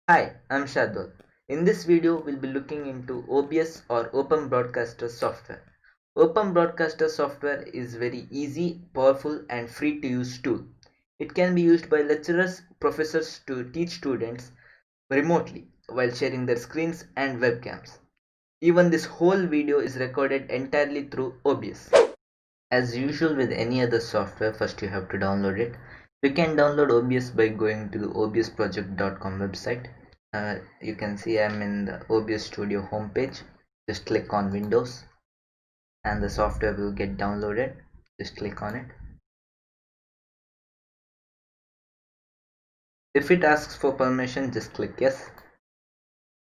Hi, I'm Shadwal. In this video, we'll be looking into OBS or Open Broadcaster software. Open Broadcaster software is very easy, powerful and free to use tool. It can be used by lecturers, professors to teach students remotely while sharing their screens and webcams. Even this whole video is recorded entirely through OBS. As usual with any other software, first you have to download it. You can download OBS by going to the obsproject.com website. You can see I'm in the OBS Studio homepage. Just click on Windows and the software will get downloaded. Just click on it. If it asks for permission, just click yes.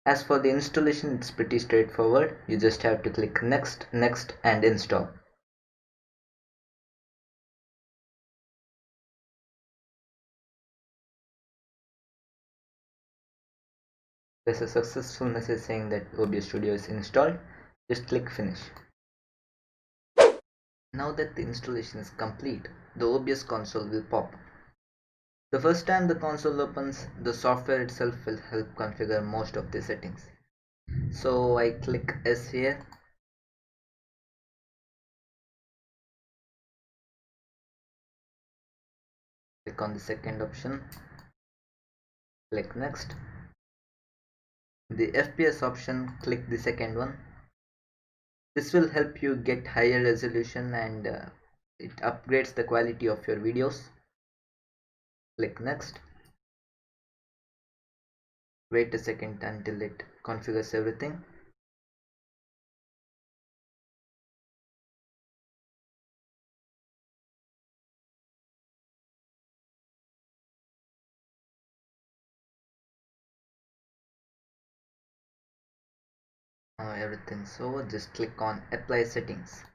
As for the installation, it's pretty straightforward. You just have to click next, next and install. There's a successful message saying that OBS Studio is installed. Just click finish. Now that the installation is complete, the OBS console will pop up. The first time the console opens, the software itself will help configure most of the settings. So I click S here. Click on the second option. Click next. The FPS option, click the second one. This will help you get higher resolution and it upgrades the quality of your videos. Click next. Wait a second until it configures everything. Now everything's over. Just click on apply settings.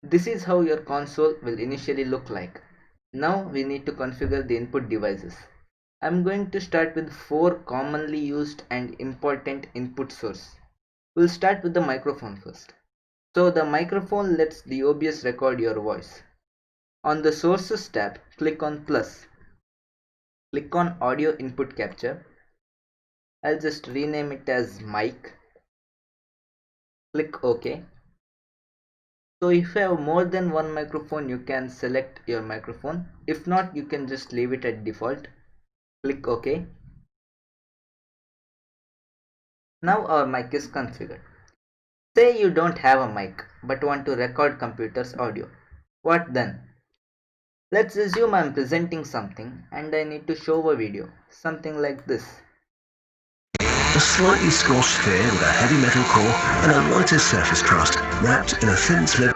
This is how your console will initially look like. Now we need to configure the input devices. I'm going to start with 4 commonly used and important input sources. We'll start with the microphone first. So the microphone lets the OBS record your voice. On the sources tab, click on plus. Click on audio input capture. I'll just rename it as mic. Click OK. So if you have more than one microphone, you can select your microphone. If not, you can just leave it at default. Click OK. Now our mic is configured. Say you don't have a mic but want to record computer's audio. What then? Let's assume I'm presenting something and I need to show a video. Something like this. A slightly squashed sphere with a heavy metal core and a lighter surface crust wrapped in a thin slip.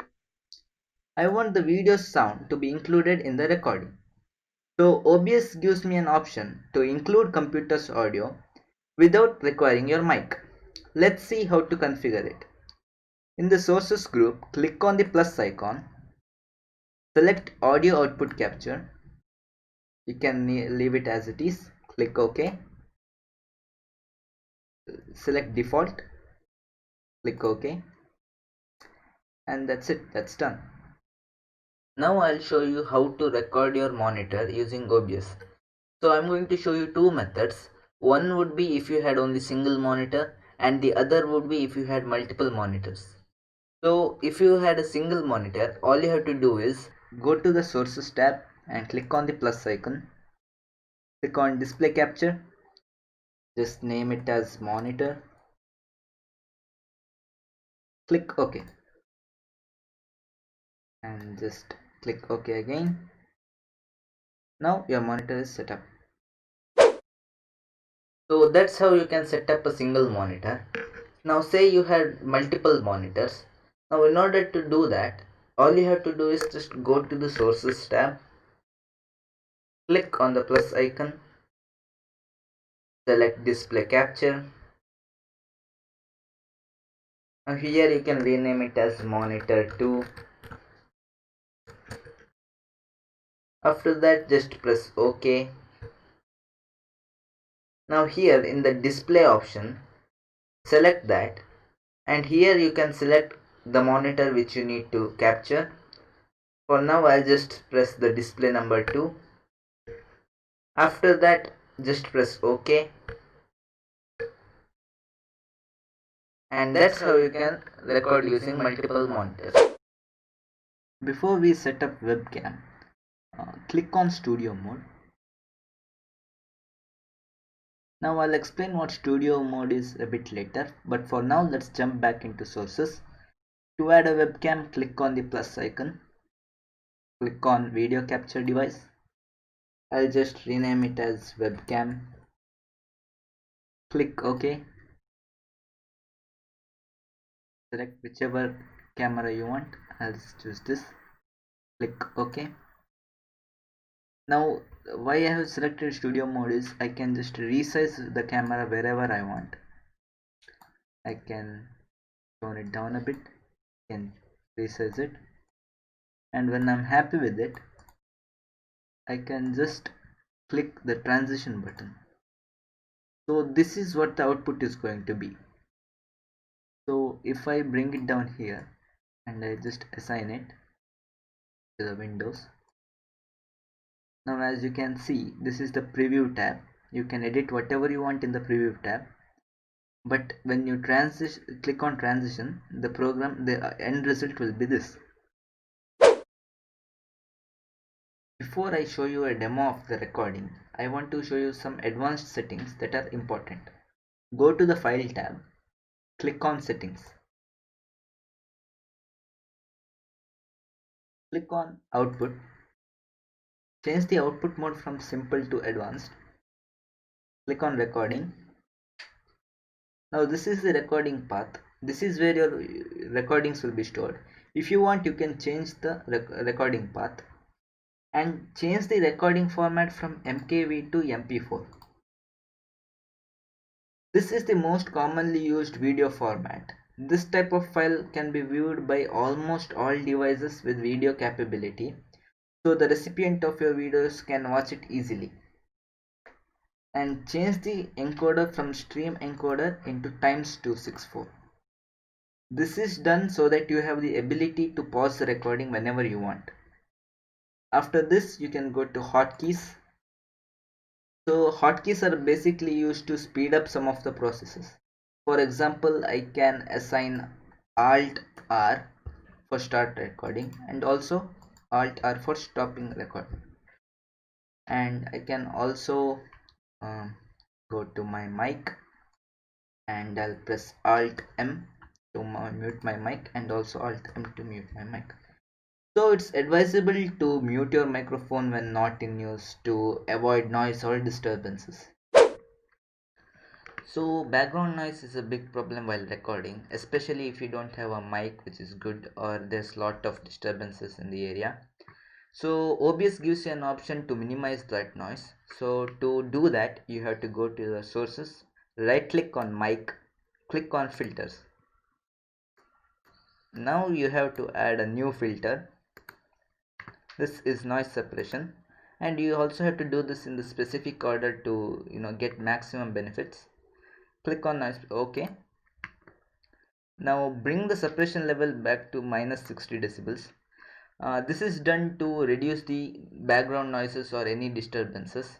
I want the video sound to be included in the recording. So OBS gives me an option to include computer's audio without requiring your mic. Let's see how to configure it. In the sources group, click on the plus icon. Select audio output capture. You can leave it as it is. Click OK. Select default. Click OK. And that's it. That's done. Now I'll show you how to record your monitor using OBS. So I'm going to show you two methods. One would be if you had only single monitor and the other would be if you had multiple monitors. So if you had a single monitor, all you have to do is go to the sources tab and click on the plus icon. Click on display capture. Just name it as monitor. Click OK. And just click OK again. Now your monitor is set up. So that's how you can set up a single monitor. Now say you had multiple monitors. Now in order to do that, all you have to do is just go to the sources tab. Click on the plus icon. Select display capture. Now here you can rename it as monitor 2. After that just press OK. Now here in the display option, select that and here you can select the monitor which you need to capture. For now I'll just press the display number 2. After that just press OK, and that's how you can record using multiple monitors. Before we set up webcam, click on studio mode. Now I'll explain what studio mode is a bit later, but for now let's jump back into sources. To add a webcam, click on the plus icon, click on video capture device. I'll just rename it as webcam. Click OK. Select whichever camera you want. I'll just choose this. Click OK. Now why I have selected studio mode is I can just resize the camera wherever I want. I can tone it down a bit, can resize it, and when I'm happy with it I can just click the transition button. So this is what the output is going to be. So if I bring it down here and I just assign it to the windows, now as you can see this is the preview tab. You can edit whatever you want in the preview tab, but when you click on transition, the end result will be this. Before I show you a demo of the recording, I want to show you some advanced settings that are important. Go to the File tab, click on Settings, click on Output, change the output mode from Simple to Advanced, click on Recording. Now this is the recording path. This is where your recordings will be stored. If you want, you can change the recording path and change the recording format from MKV to MP4. This is the most commonly used video format. This type of file can be viewed by almost all devices with video capability, so the recipient of your videos can watch it easily. And change the encoder from stream encoder into times 264. This is done so that you have the ability to pause the recording whenever you want. After this, you can go to hotkeys. So hotkeys are basically used to speed up some of the processes. For example, I can assign Alt R for start recording and also Alt R for stopping recording. And I can also go to my mic and I'll press Alt M to mute my mic and also Alt M to mute my mic. So it's advisable to mute your microphone when not in use to avoid noise or disturbances. So background noise is a big problem while recording, especially if you don't have a mic which is good or there's lot of disturbances in the area. So OBS gives you an option to minimize that noise. So to do that, you have to go to the sources, right click on mic, click on filters. Now you have to add a new filter. This is noise suppression, and you also have to do this in the specific order to get maximum benefits. Click on noise. OK. Now bring the suppression level back to minus 60 decibels. This is done to reduce the background noises or any disturbances.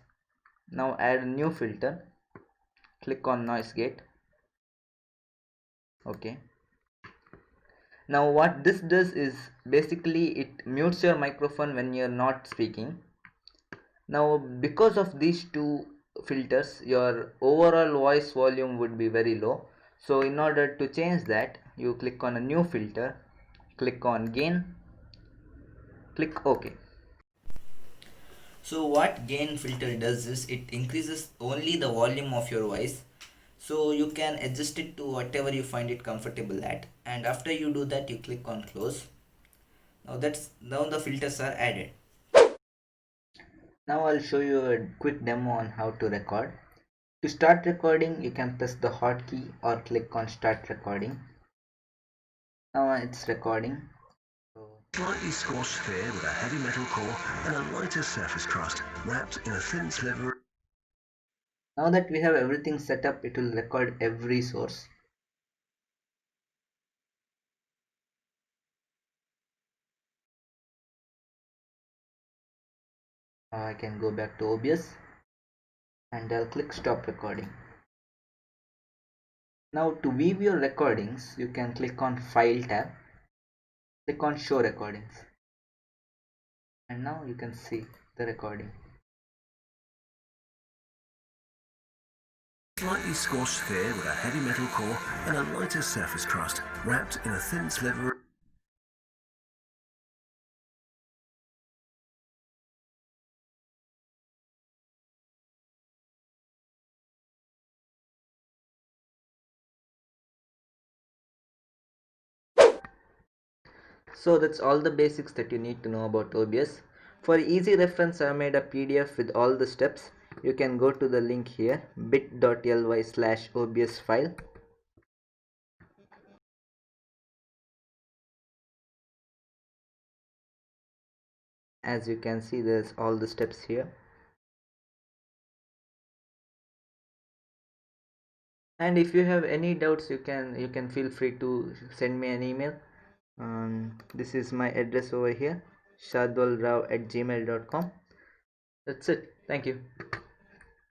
Now add a new filter. Click on noise gate. OK. Now what this does is basically it mutes your microphone when you're not speaking. Now because of these two filters, your overall voice volume would be very low. So in order to change that, you click on a new filter, click on gain, click OK. So what gain filter does is it increases only the volume of your voice, so you can adjust it to whatever you find it comfortable at, and after you do that you click on close. Now the filters are added. Now I'll show you a quick demo on how to record. To start recording, you can press the hotkey or click on start recording. Now it's recording. Slightly squashed sphere with a heavy metal core and a lighter surface crust wrapped in a thin sliver. Now that we have everything set up, it will record every source. I can go back to OBS and I'll click stop recording. Now to view your recordings, you can click on File tab, click on Show Recordings, and now you can see the recording. Slightly squashed sphere with a heavy metal core and a lighter surface crust, wrapped in a thin sliver. So that's all the basics that you need to know about OBS. For easy reference, I made a PDF with all the steps. You can go to the link here, bit.ly/OBS file. As you can see, there's all the steps here. And if you have any doubts, you can feel free to send me an email. This is my address over here, shadwalrao@gmail.com. That's it. Thank you.